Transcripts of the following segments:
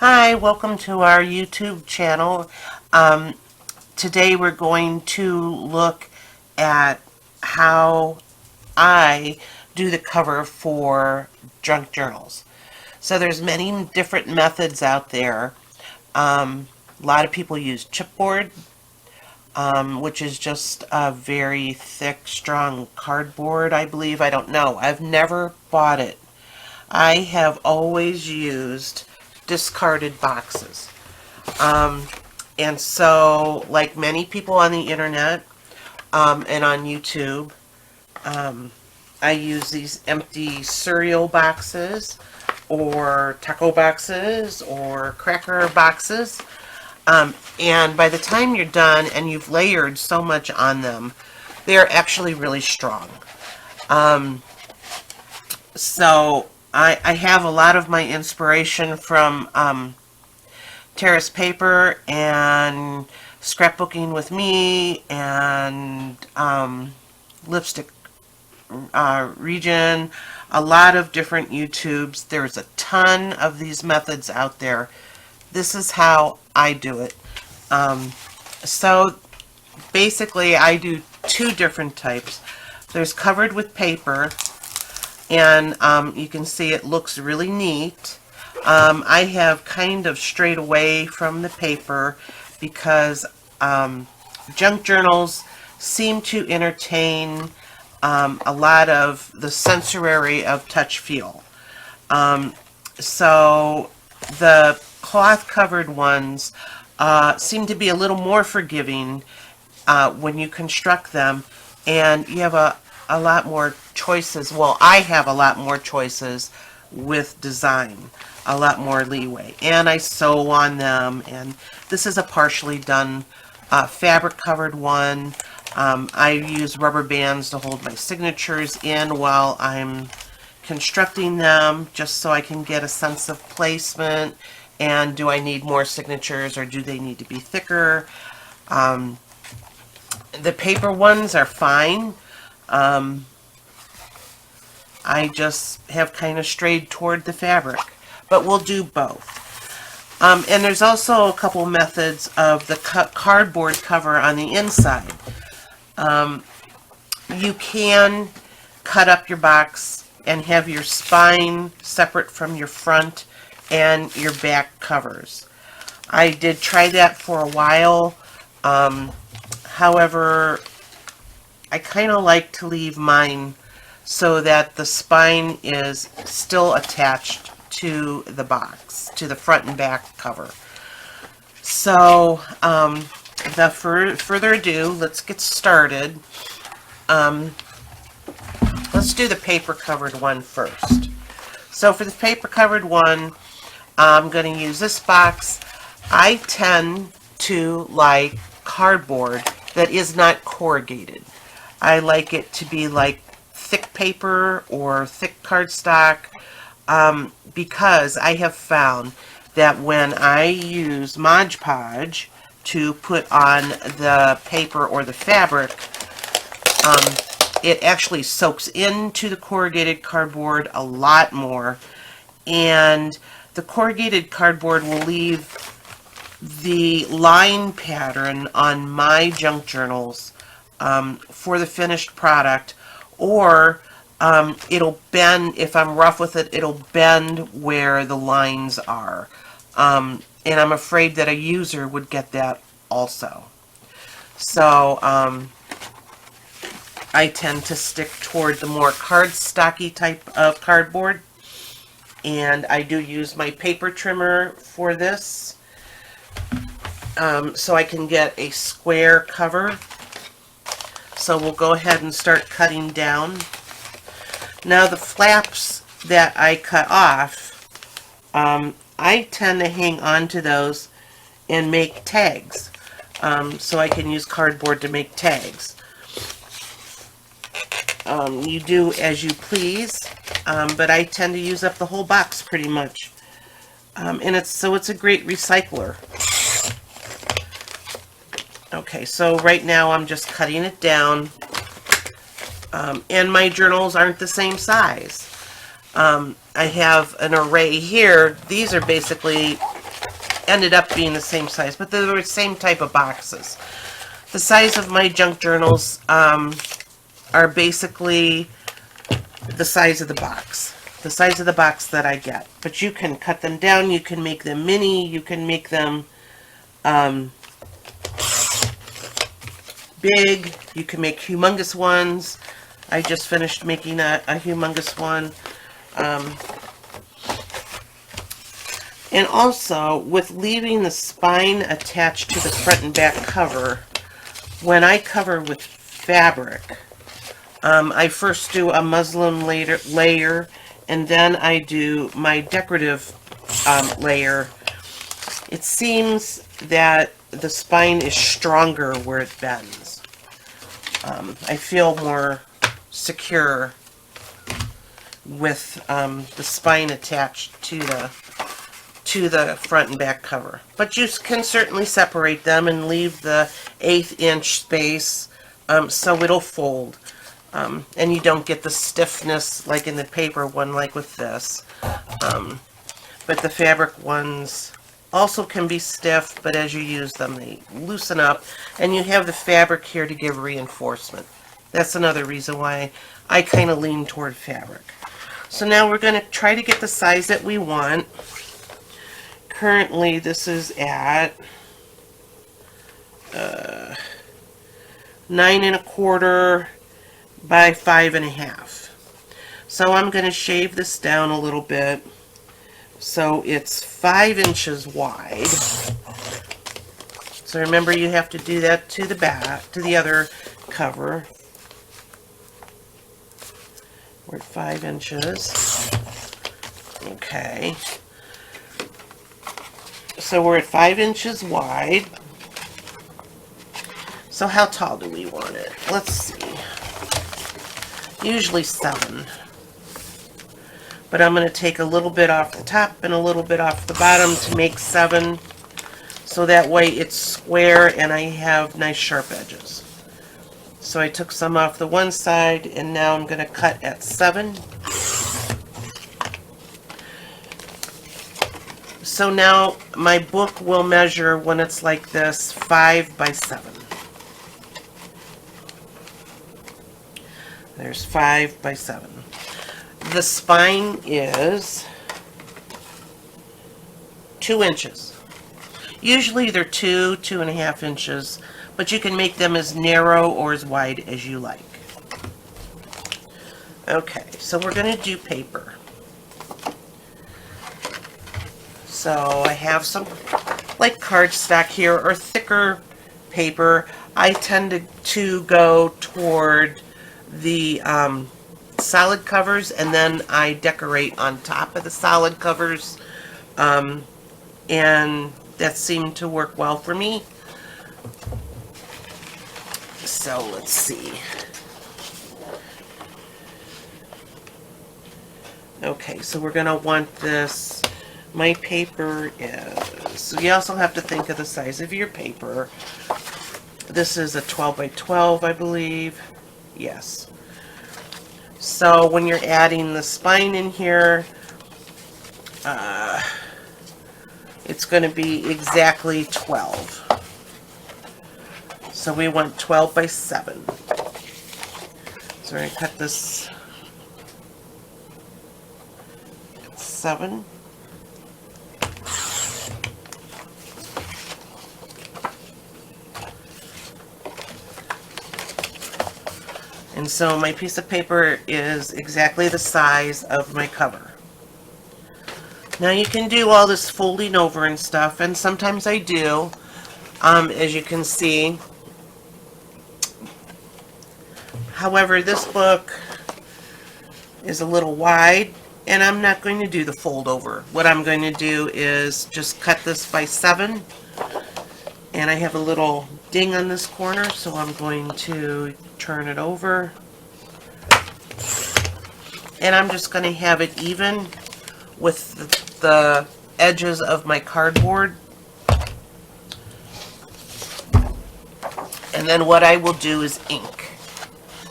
Hi, welcome to our YouTube channel. Um, Today we're going to look at how I do the cover for junk journals. So there's many different methods out there. A lot of people use chipboard, which is just a very thick, strong cardboard, I believe. I don't know. I've never bought it. I have always used discarded boxes. And so, like many people on the internet and on YouTube, I use these empty cereal boxes or taco boxes or cracker boxes. And by the time you're done and you've layered so much on them, they're actually really strong. So I have a lot of my inspiration from Terrace Paper and Scrapbooking with Me and Lipstick Region, a lot of different YouTubes. There's a ton of these methods out there. This is how I do it. So basically I do two different types. There's covered with paper, and you can see it looks really neat. I have kind of strayed away from the paper because junk journals seem to entertain a lot of the sensory of touch feel. So the cloth covered ones seem to be a little more forgiving when you construct them, and you have a lot more choices. Well, I have a lot more choices with design, a lot more leeway, and I sew on them. And this is a partially done fabric covered one. I use rubber bands to hold my signatures in while I'm constructing them, just so I can get a sense of placement and do I need more signatures or do they need to be thicker. The paper ones are fine. I just have kind of strayed toward the fabric, but we'll do both. And there's also a couple methods of the cardboard cover on the inside. You can cut up your box and have your spine separate from your front and your back covers. I did try that for a while. However, I kind of like to leave mine so that the spine is still attached to the box, to the front and back cover. So, without further ado, let's get started. Let's do the paper covered one first. So for the paper covered one, I'm going to use this box. I tend to like cardboard that is not corrugated. I like it to be like thick paper or thick cardstock, because I have found that when I use Mod Podge to put on the paper or the fabric, it actually soaks into the corrugated cardboard a lot more, and the corrugated cardboard will leave the line pattern on my junk journals for the finished product, or it'll bend. If I'm rough with it, it'll bend where the lines are, and I'm afraid that a user would get that also. So I tend to stick toward the more cardstocky type of cardboard, and I do use my paper trimmer for this, so I can get a square cover. So we'll go ahead and start cutting down. Now the flaps that I cut off, I tend to hang on to those and make tags. So I can use cardboard to make tags. You do as you please, but I tend to use up the whole box pretty much. And it's a great recycler. Okay, so right now I'm just cutting it down, and my journals aren't the same size. I have an array here. These are basically ended up being the same size, but they're the same type of boxes. The size of my junk journals are basically the size of the box. The size of the box that I get. But you can cut them down, you can make them mini, you can make them big, you can make humongous ones. I just finished making a humongous one. And also, with leaving the spine attached to the front and back cover, when I cover with fabric, I first do a muslin layer, and then I do my decorative layer. It seems that the spine is stronger where it bends. I feel more secure with the spine attached to the front and back cover. But you can certainly separate them and leave the 1/8 inch space so it'll fold. And you don't get the stiffness like in the paper one, like with this. But the fabric ones also can be stiff, but as you use them, they loosen up. And you have the fabric here to give reinforcement. That's another reason why I kind of lean toward fabric. So now we're going to try to get the size that we want. Currently, this is at 9 1/4 by 5 1/2. So I'm going to shave this down a little bit so it's 5 inches wide. So remember, you have to do that to the back, to the other cover. We're at 5 inches. Okay. So we're at 5 inches wide. So how tall do we want it? Let's see. Usually 7. But I'm going to take a little bit off the top and a little bit off the bottom to make 7. So that way it's square and I have nice sharp edges. So I took some off the one side and now I'm going to cut at 7. So now my book will measure, when it's like this, 5 by 7. There's 5 by 7. The spine is 2 inches. Usually they're 2.5 inches, but you can make them as narrow or as wide as you like. Okay, so we're going to do paper. So I have some like cardstock here or thicker paper. I tend to go toward the solid covers, and then I decorate on top of the solid covers, and that seemed to work well for me. So let's see. Okay, so we're going to want this. My paper is, so you also have to think of the size of your paper. This is a 12 by 12, I believe. Yes. So when you're adding the spine in here, it's going to be exactly 12. So we want 12 by 7. So we're going to cut this at 7. And so my piece of paper is exactly the size of my cover. Now you can do all this folding over and stuff, and sometimes I do, as you can see. However, this book is a little wide, and I'm not going to do the fold over. What I'm going to do is just cut this by 7, and I have a little ding on this corner, so I'm going to turn it over, and I'm just going to have it even with the edges of my cardboard. And then what I will do is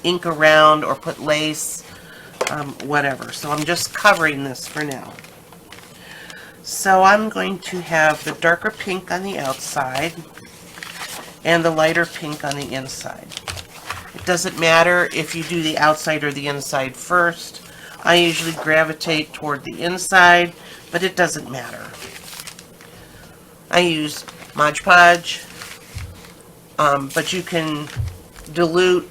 ink around or put lace, whatever. So I'm just covering this for now. So I'm going to have the darker pink on the outside and the lighter pink on the inside. It doesn't matter if you do the outside or the inside first. I usually gravitate toward the inside, but it doesn't matter. I use Mod Podge, but you can dilute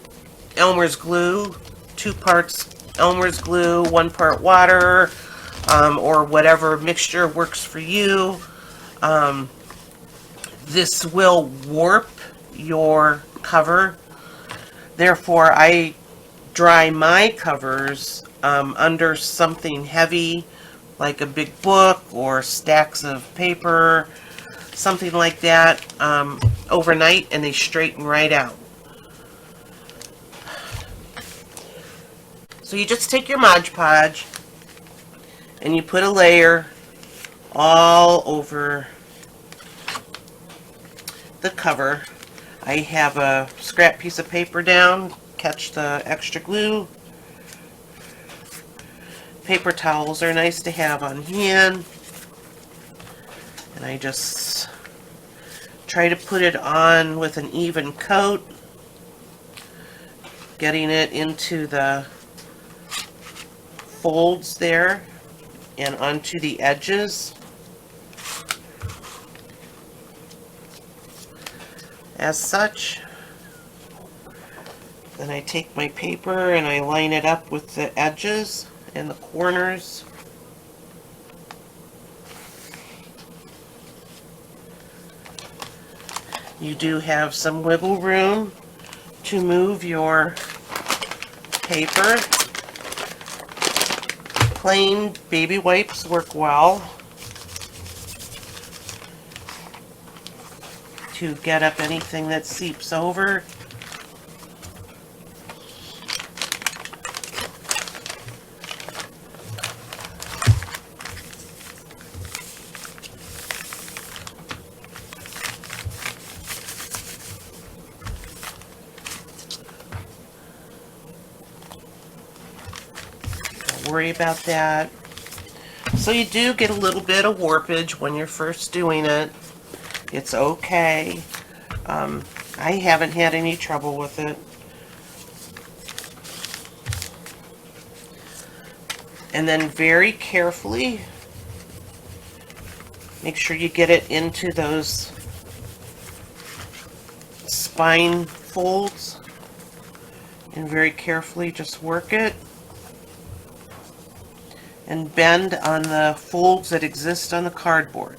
Elmer's glue, 2 parts Elmer's glue, 1 part water, or whatever mixture works for you. This will warp your cover. Therefore, I dry my covers under something heavy, like a big book or stacks of paper, something like that, overnight, and they straighten right out. So you just take your Mod Podge and you put a layer all over the cover. I have a scrap piece of paper down, catch the extra glue. Paper towels are nice to have on hand. And I just try to put it on with an even coat, getting it into the folds there and onto the edges. As such, then I take my paper and I line it up with the edges and the corners. You do have some wiggle room to move your paper. Plain baby wipes work well to get up anything that seeps over. Worry about that. So you do get a little bit of warpage when you're first doing it. It's okay. I haven't had any trouble with it. And then very carefully make sure you get it into those spine folds and very carefully just work it. And bend on the folds that exist on the cardboard.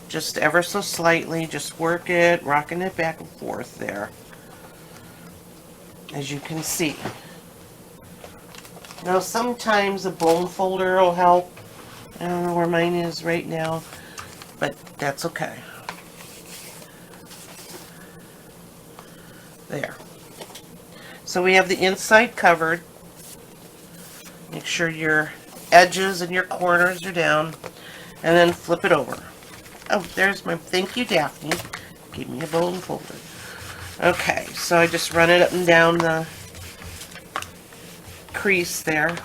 Just ever so slightly, just work it, rocking it back and forth there, as you can see. Now sometimes a bone folder will help. I don't know where mine is right now, but that's okay. There. So we have the inside covered. Make sure your edges and your corners are down, and then flip it over. Oh, there's my, thank you, Daphne. Give me a bone folder. Okay, so I just run it up and down the crease there.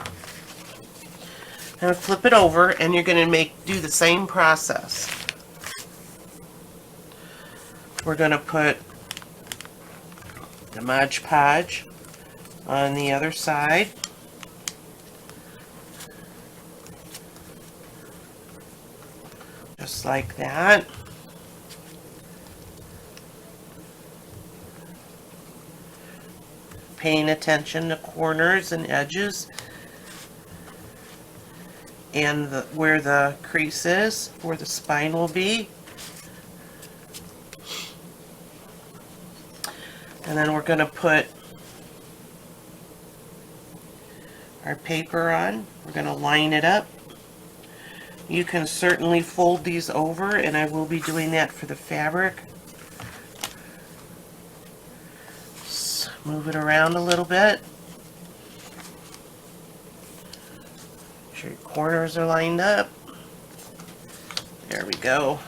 And flip it over, and you're going to do the same process. We're going to put the Mod Podge on the other side. Just like that. Paying attention to corners and edges and where the crease is, where the spine will be. And then we're going to put our paper on. We're going to line it up. You can certainly fold these over, and I will be doing that for the fabric. Just move it around a little bit. Make sure your corners are lined up. There we go.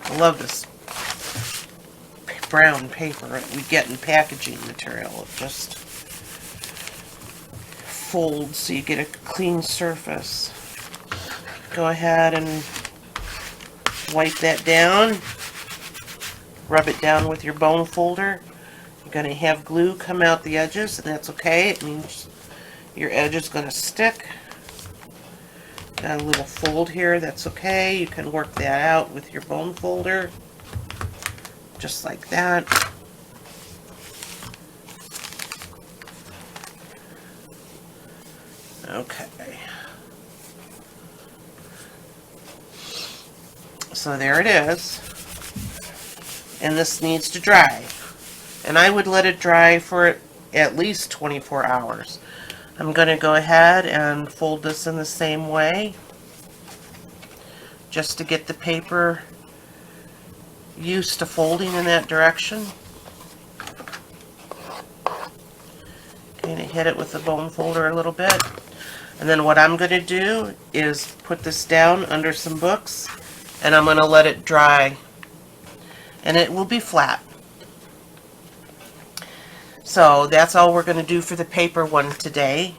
I love this brown paper we get in packaging material. It just fold so you get a clean surface. Go ahead and wipe that down. Rub it down with your bone folder. You're going to have glue come out the edges, and that's okay. It means your edge is going to stick. Got a little fold here, that's okay. You can work that out with your bone folder, just like that. Okay. So there it is. And this needs to dry. And I would let it dry for at least 24 hours. I'm going to go ahead and fold this in the same way, just to get the paper used to folding in that direction. Kind of hit it with the bone folder a little bit. And then what I'm going to do is put this down under some books, and I'm going to let it dry. And it will be flat. So that's all we're going to do for the paper one today.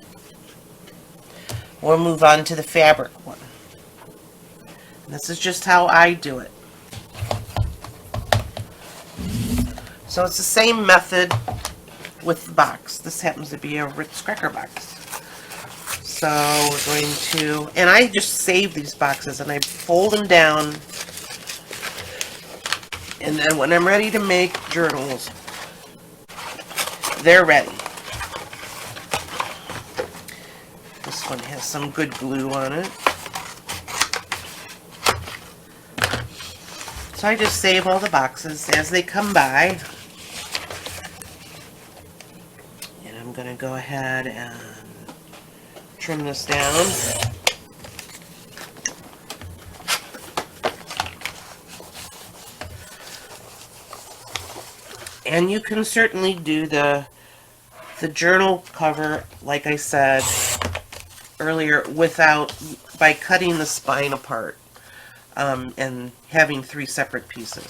We'll move on to the fabric one. And this is just how I do it. So it's the same method with the box. This happens to be a Ritz cracker box. So we're going to, and I just save these boxes and I fold them down. And then when I'm ready to make journals, they're ready. This one has some good glue on it. So I just save all the boxes as they come by. And I'm going to go ahead and trim this down. And you can certainly do the journal cover, like I said earlier, by cutting the spine apart and having 3 separate pieces.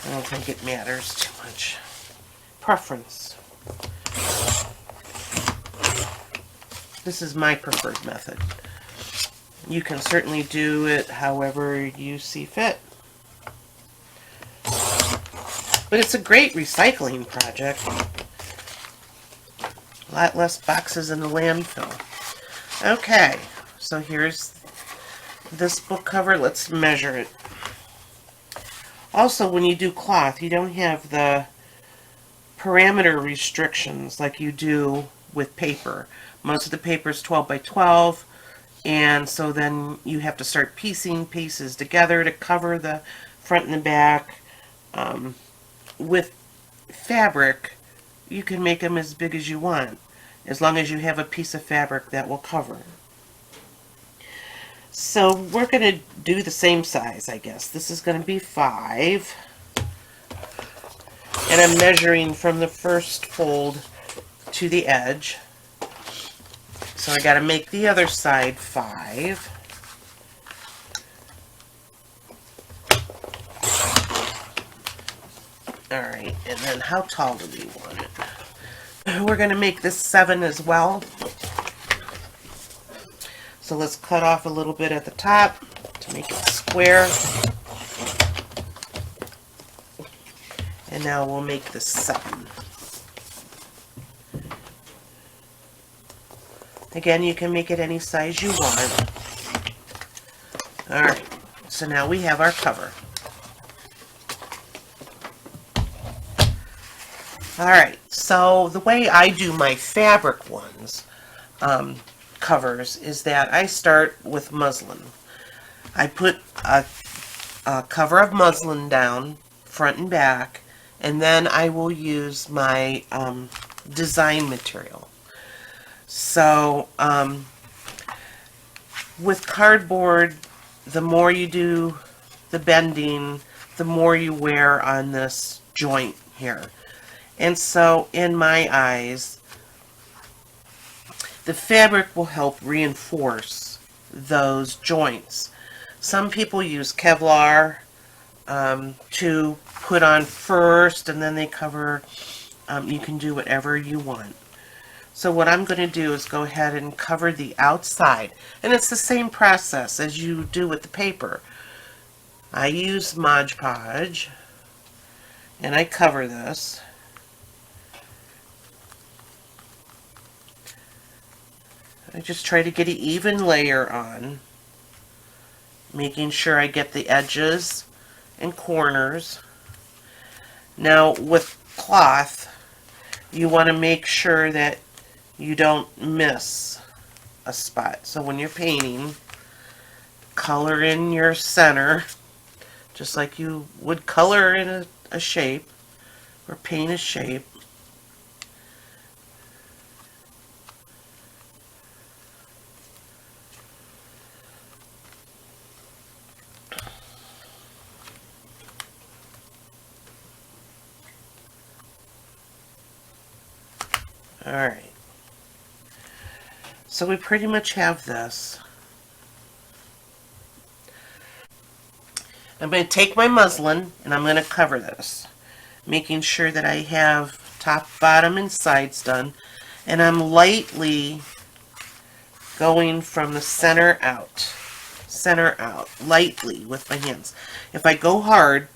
I don't think it matters too much. Preference. This is my preferred method. You can certainly do it however you see fit. But it's a great recycling project. A lot less boxes in the landfill. Okay, so here's this book cover. Let's measure it. Also, when you do cloth, you don't have the parameter restrictions like you do with paper. Most of the paper is 12 by 12, and so then you have to start piecing pieces together to cover the front and the back. With fabric, you can make them as big as you want, as long as you have a piece of fabric that will cover. So we're going to do the same size, I guess. This is going to be 5. And I'm measuring from the first fold to the edge. So I got to make the other side 5. Alright, and then how tall do we want it? We're going to make this 7 as well. So let's cut off a little bit at the top to make it square. And now we'll make this 7. Again, you can make it any size you want. Alright, so now we have our cover. Alright, so the way I do my fabric ones, covers, is that I start with muslin. I put a cover of muslin down, front and back, and then I will use my design material. So, with cardboard, the more you do the bending, the more you wear on this joint here. And so, in my eyes, the fabric will help reinforce those joints. Some people use Kevlar to put on first, and then they cover. You can do whatever you want. So what I'm going to do is go ahead and cover the outside. And it's the same process as you do with the paper. I use Mod Podge and I cover this. I just try to get an even layer on, making sure I get the edges and corners. Now with cloth, you want to make sure that you don't miss a spot. So when you're painting, color in your center, just like you would color in a shape, or paint a shape. Alright. So we pretty much have this. I'm going to take my muslin and I'm going to cover this, making sure that I have top, bottom, and sides done. And I'm lightly going from the center out, lightly with my hands. If I go hard,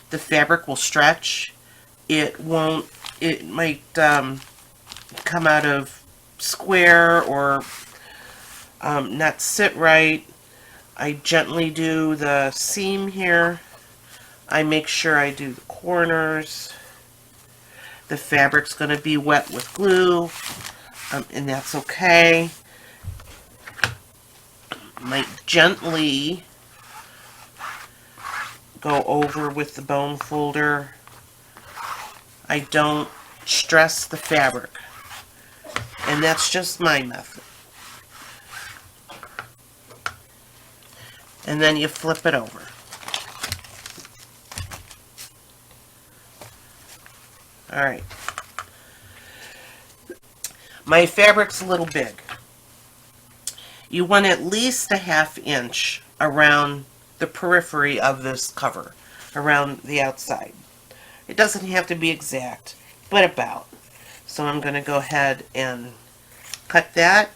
the fabric will stretch. It might come out of square or not sit right. I gently do the seam here. I make sure I do the corners. The fabric's going to be wet with glue, and that's okay. Might gently go over with the bone folder. I don't stress the fabric, and that's just my method. And then you flip it over. Alright. My fabric's a little big. You want at least a ½ inch around the periphery of this cover, around the outside. It doesn't have to be exact, but about. So I'm going to go ahead and cut that.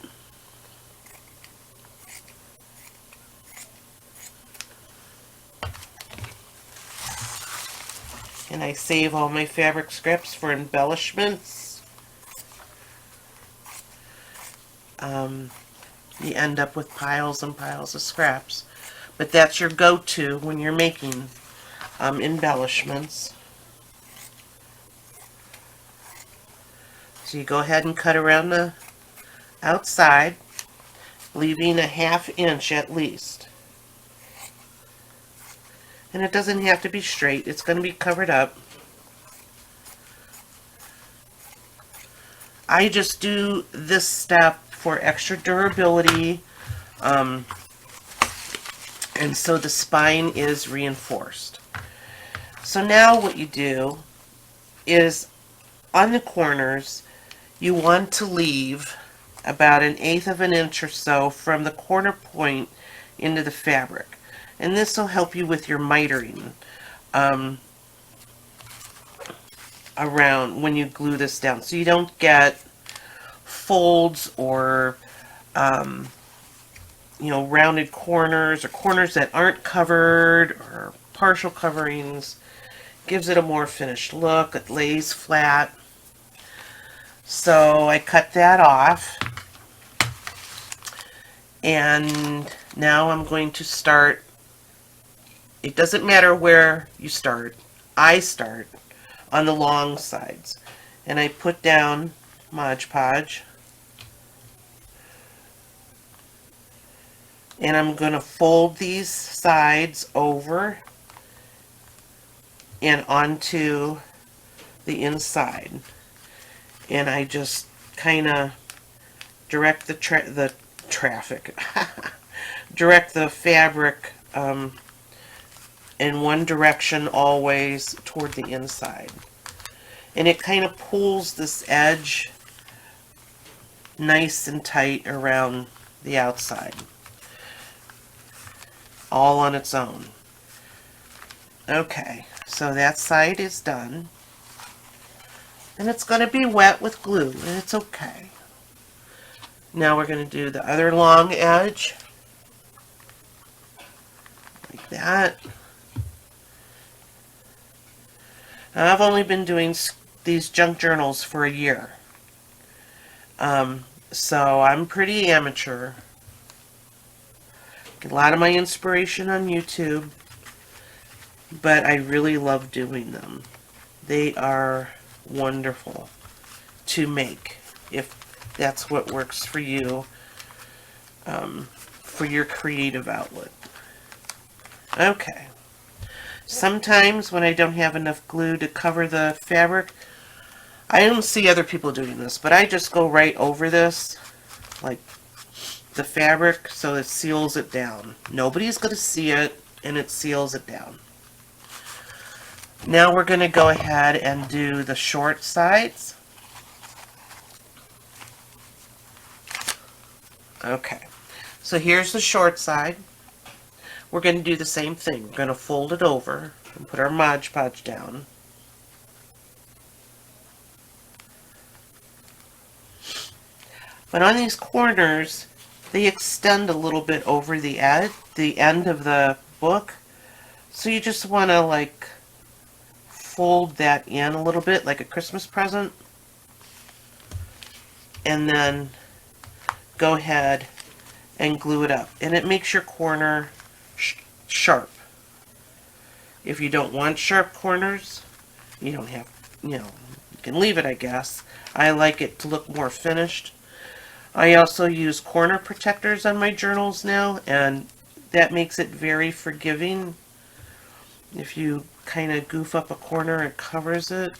And I save all my fabric scraps for embellishments. You end up with piles and piles of scraps. But that's your go-to when you're making embellishments. So you go ahead and cut around the outside, leaving a ½ inch at least. And it doesn't have to be straight. It's going to be covered up. I just do this step for extra durability, and so the spine is reinforced. So now what you do is on the corners, you want to leave about 1/8 of an inch or so from the corner point into the fabric. And this will help you with your mitering around when you glue this down, so you don't get folds or rounded corners or corners that aren't covered or partial coverings. Gives it a more finished look. It lays flat. So I cut that off, and now I'm going to start. It doesn't matter where you start. I start on the long sides. And I put down Mod Podge. And I'm going to fold these sides over and onto the inside. And I just kind of direct the traffic. Direct the fabric in one direction always toward the inside. And it kind of pulls this edge nice and tight around the outside. All on its own. Okay, so that side is done. And it's going to be wet with glue, and it's okay. Now we're going to do the other long edge, like that. Now, I've only been doing these junk journals for a year, so I'm pretty amateur. Get a lot of my inspiration on YouTube, but I really love doing them. They are wonderful to make if that's what works for you, for your creative outlet. Okay. Sometimes when I don't have enough glue to cover the fabric, I don't see other people doing this, but I just go right over this, like the fabric, so it seals it down. Nobody's going to see it, and it seals it down. Now we're going to go ahead and do the short sides. Okay, so here's the short side. We're going to do the same thing. We're going to fold it over and put our Mod Podge down. But on these corners, they extend a little bit over the end of the book. So you just want to like fold that in a little bit like a Christmas present. And then go ahead and glue it up. And it makes your corner sharp. If you don't want sharp corners, you don't have, you can leave it, I guess. I like it to look more finished. I also use corner protectors on my journals now, and that makes it very forgiving. If you kind of goof up a corner, it covers it.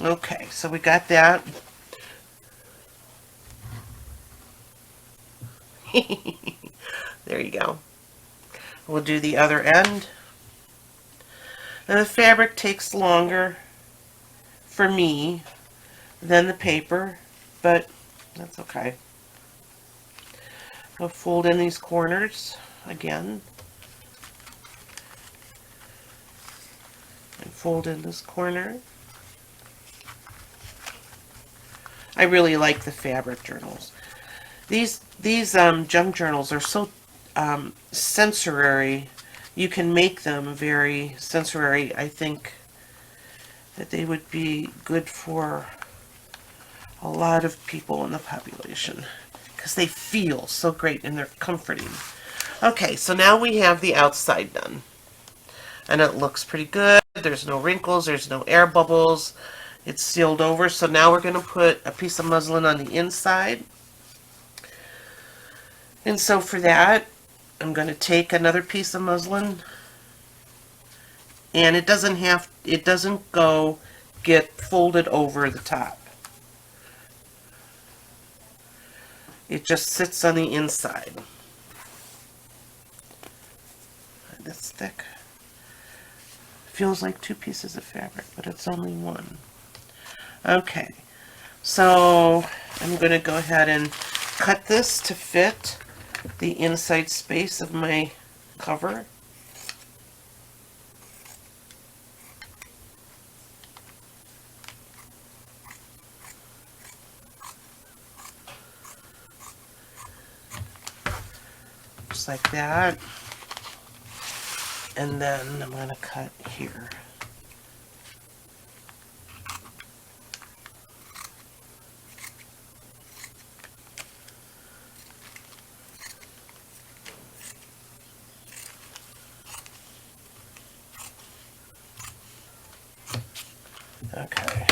Okay, so we got that. There you go. We'll do the other end. And the fabric takes longer for me than the paper, but that's okay. I'll fold in these corners again. And fold in this corner. I really like the fabric journals. These junk journals are so sensory. You can make them very sensory. I think that they would be good for a lot of people in the population because they feel so great and they're comforting. Okay, so now we have the outside done. And it looks pretty good. There's no wrinkles, there's no air bubbles. It's sealed over. So now we're going to put a piece of muslin on the inside. And so for that, I'm going to take another piece of muslin, and it doesn't go get folded over the top. It just sits on the inside. That's thick. Feels like two pieces of fabric, but it's only one. Okay, so I'm going to go ahead and cut this to fit the inside space of my cover. Just like that. And then I'm going to cut here. Okay,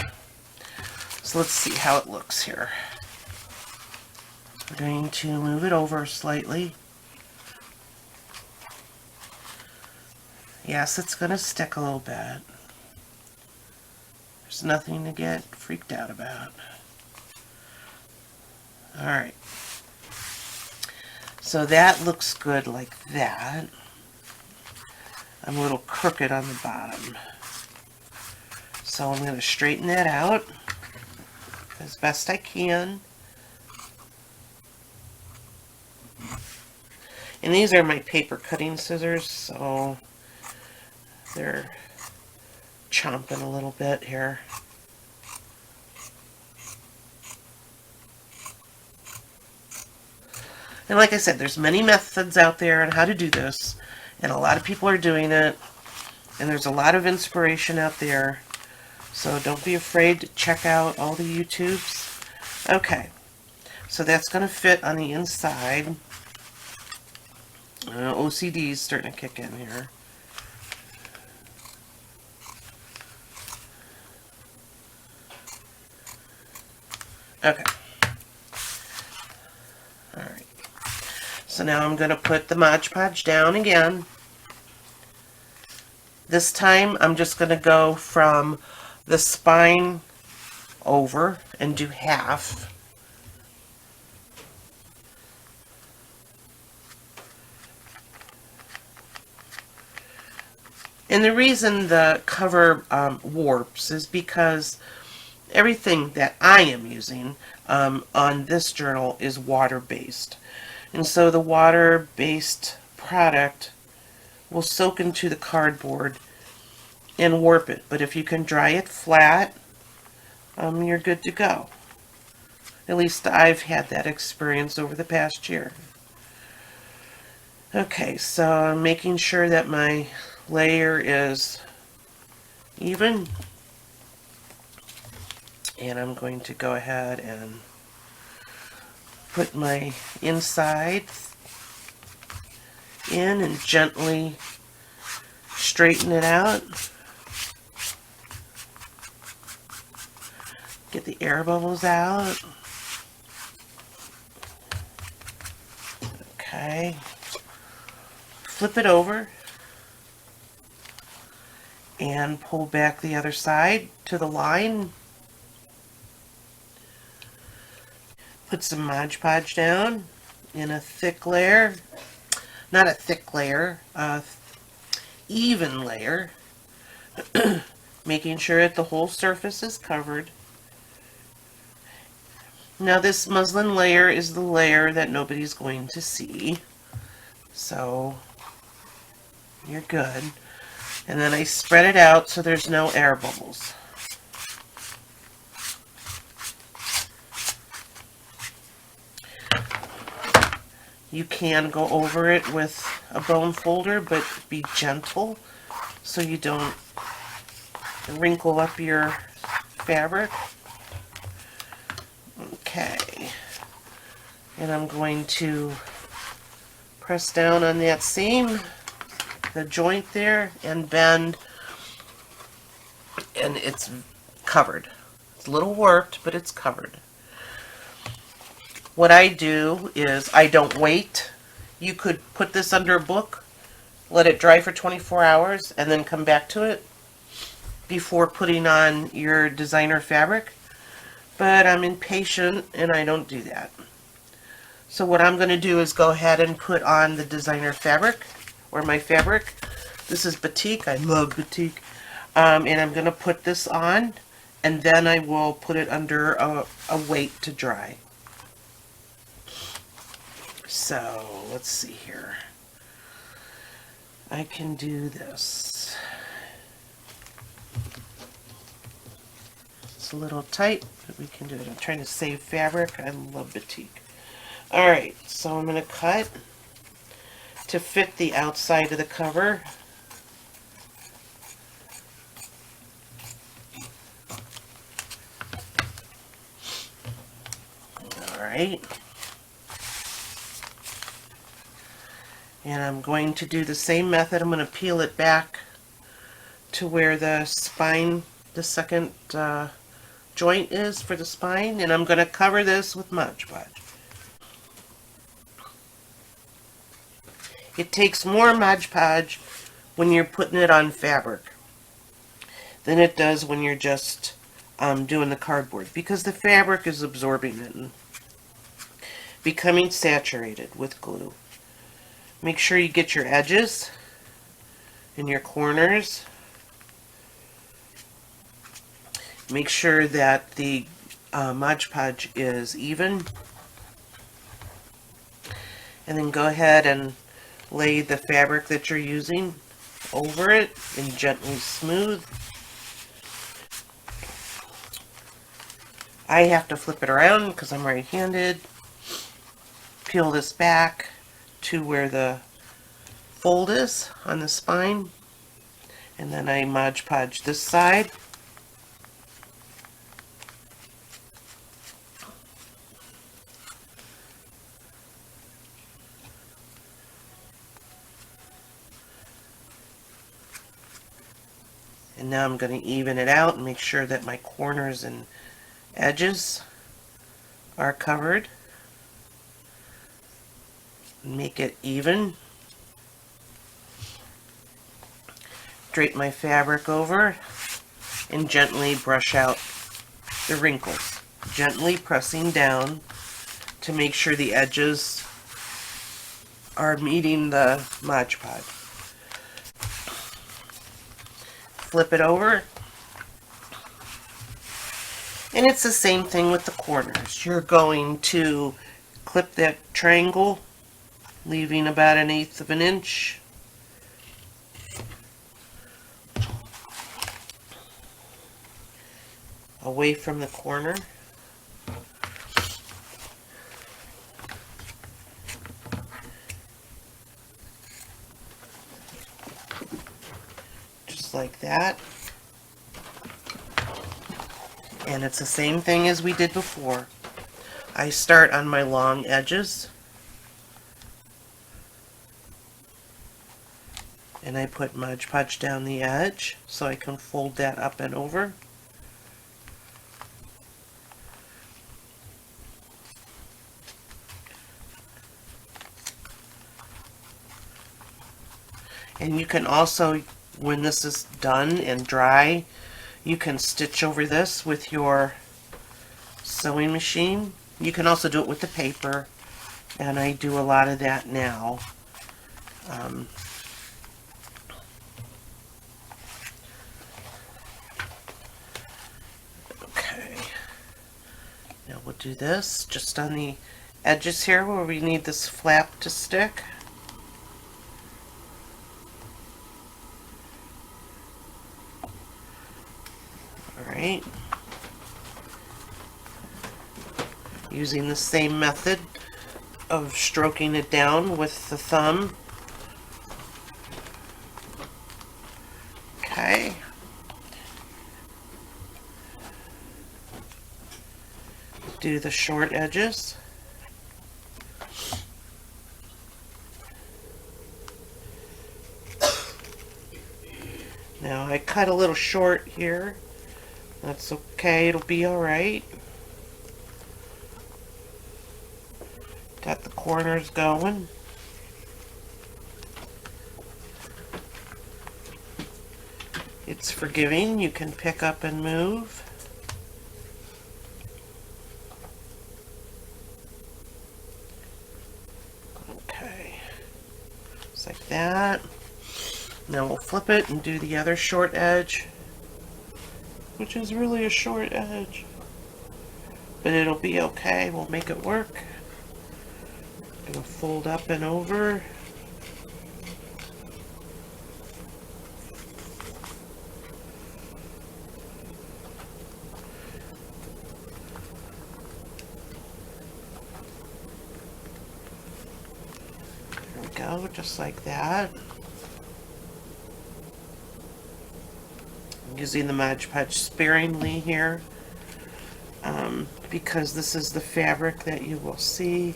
so let's see how it looks here. We're going to move it over slightly. Yes, it's going to stick a little bit. There's nothing to get freaked out about. Alright. So that looks good like that. I'm a little crooked on the bottom. So I'm going to straighten that out as best I can. And these are my paper cutting scissors, so they're chomping a little bit here. And like I said, there's many methods out there on how to do this, and a lot of people are doing it, and there's a lot of inspiration out there. So don't be afraid to check out all the YouTubes. Okay, so that's going to fit on the inside. OCD is starting to kick in here. Okay. Alright. So now I'm going to put the Mod Podge down again. This time I'm just going to go from the spine over and do half. And the reason the cover warps is because everything that I am using on this journal is water-based. And so the water-based product will soak into the cardboard and warp it. But if you can dry it flat, you're good to go. At least I've had that experience over the past year. Okay, so I'm making sure that my layer is even. And I'm going to go ahead and put my inside in and gently straighten it out. Get the air bubbles out. Okay. Flip it over and pull back the other side to the line. Put some Mod Podge down in a thick layer. Not a thick layer, a even layer. Making sure that the whole surface is covered. Now this muslin layer is the layer that nobody's going to see. So you're good. And then I spread it out so there's no air bubbles. You can go over it with a bone folder, but be gentle so you don't wrinkle up your fabric. Okay. And I'm going to press down on that seam, the joint there, and bend, and it's covered. It's a little warped, but it's covered. What I do is I don't wait. You could put this under a book, let it dry for 24 hours, and then come back to it before putting on your designer fabric. But I'm impatient and I don't do that. So what I'm going to do is go ahead and put on the designer fabric, or my fabric. This is batik. I love batik. And I'm going to put this on, and then I will put it under a weight to dry. So let's see here. I can do this. It's a little tight, but we can do it. I'm trying to save fabric. I love batik. Alright, so I'm going to cut to fit the outside of the cover. Alright. And I'm going to do the same method. I'm going to peel it back to where the spine, the second joint is for the spine, and I'm going to cover this with Mod Podge. It takes more Mod Podge when you're putting it on fabric than it does when you're just doing the cardboard, because the fabric is absorbing it and becoming saturated with glue. Make sure you get your edges and your corners. Make sure that the Mod Podge is even. And then go ahead and lay the fabric that you're using over it and gently smooth. I have to flip it around because I'm right-handed. peel this back to where the fold is on the spine, and then I Mod Podge this side. And now I'm going to even it out and make sure that my corners and edges are covered. Make it even. Drape my fabric over and gently brush out the wrinkles. Gently pressing down to make sure the edges are meeting the Mod Podge. Flip it over. And it's the same thing with the corners. You're going to clip that triangle, leaving about 1/8 of an inch. Away from the corner. Just like that. And it's the same thing as we did before. I start on my long edges. And I put Mod Podge down the edge so I can fold that up and over. And you can also, when this is done and dry, you can stitch over this with your sewing machine. You can also do it with the paper, and I do a lot of that now. Okay, now we'll do this just on the edges here where we need this flap to stick. Alright. Using the same method of stroking it down with the thumb. Okay. Do the short edges. Now I cut a little short here. That's okay, it'll be alright. Got the corners going. It's forgiving, you can pick up and move. Okay, just like that. Now we'll flip it and do the other short edge, which is really a short edge, but it'll be okay, we'll make it work. Gonna fold up and over. There we go, just like that. I'm using the Mod Podge sparingly here, because this is the fabric that you will see.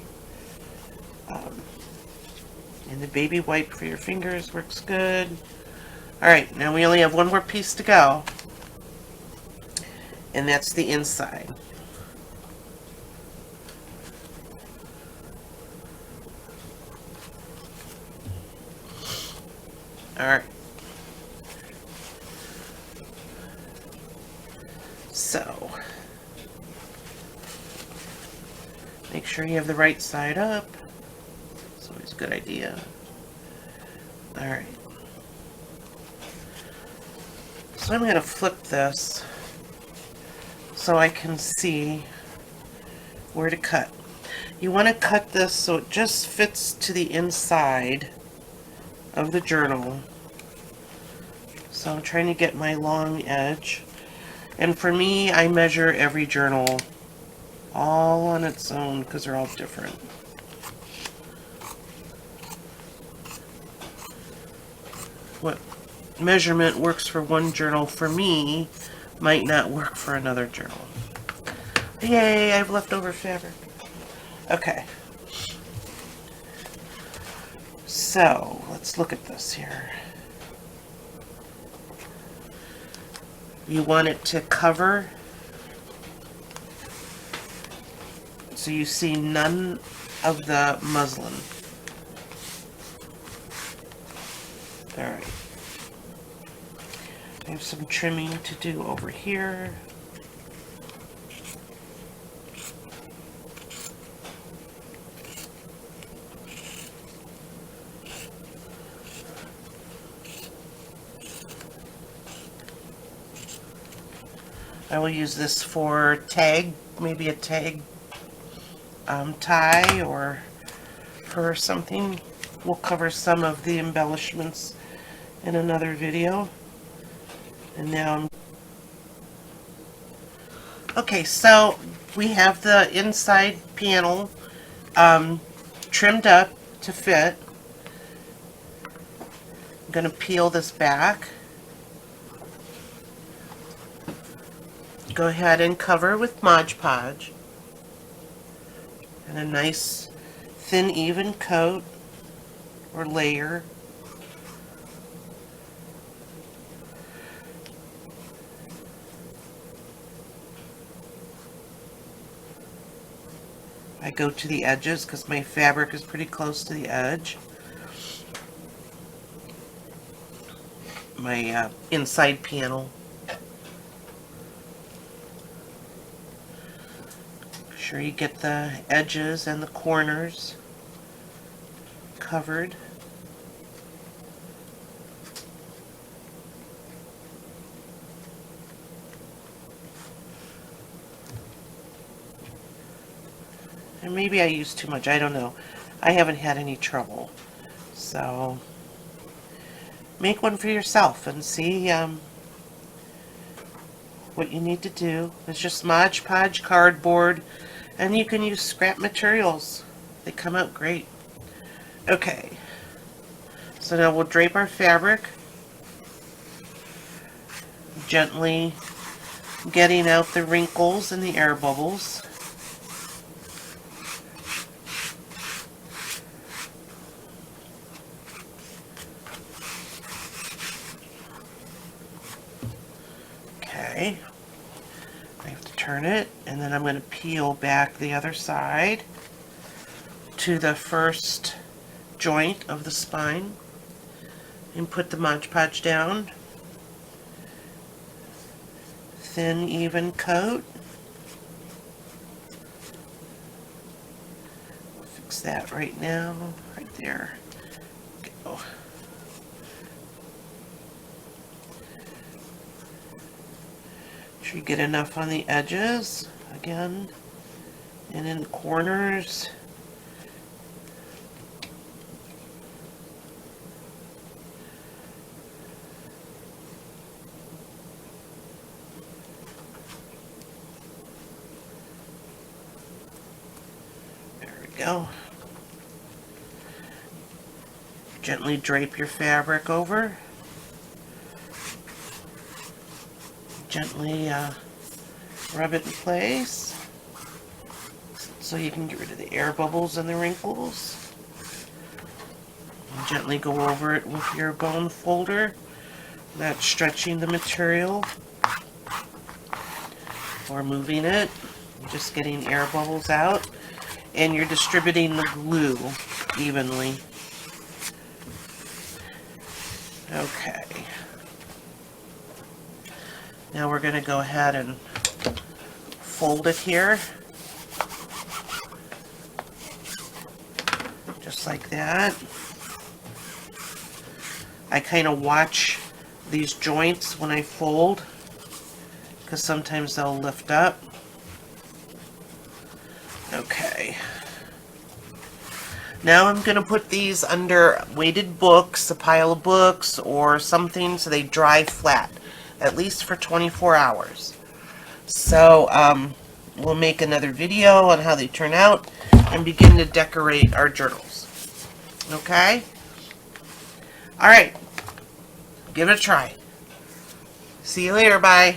And the baby wipe for your fingers works good. Alright, now we only have one more piece to go. And that's the inside. Alright. So, make sure you have the right side up. It's always a good idea. Alright. So I'm going to flip this so I can see where to cut. You want to cut this so it just fits to the inside of the journal. So I'm trying to get my long edge. And for me, I measure every journal all on its own because they're all different. what measurement works for one journal for me might not work for another journal. Yay, I have leftover fabric. Okay. So, let's look at this here. You want it to cover so you see none of the muslin. Alright. I have some trimming to do over here. I will use this for tag, maybe a tag tie or for something. We'll cover some of the embellishments in another video. And now okay, so we have the inside panel trimmed up to fit. I'm going to peel this back. Go ahead and cover with Mod Podge and a nice thin even coat or layer. I go to the edges because my fabric is pretty close to the edge. My inside panel. Make sure you get the edges and the corners covered. And maybe I used too much, I don't know. I haven't had any trouble. So, make one for yourself and see what you need to do. It's just Mod Podge cardboard, and you can use scrap materials. They come out great. Okay, so now we'll drape our fabric, gently getting out the wrinkles and the air bubbles. Okay, I have to turn it, and then I'm going to peel back the other side to the first joint of the spine and put the Mod Podge down. Thin, even coat. Fix that right now, right there. Go. Make sure you get enough on the edges, again, and in the corners. Go. Gently drape your fabric over. Gently rub it in place so you can get rid of the air bubbles and the wrinkles. And gently go over it with your bone folder. That's stretching the material or moving it. Just getting air bubbles out. And you're distributing the glue evenly. Okay. Now we're going to go ahead and fold it here. Just like that. I kind of watch these joints when I fold, because sometimes they'll lift up. Okay. Now I'm going to put these under weighted books, a pile of books or something, so they dry flat, at least for 24 hours. So we'll make another video on how they turn out and begin to decorate our journals. Okay? Alright. Give it a try. See you later. Bye.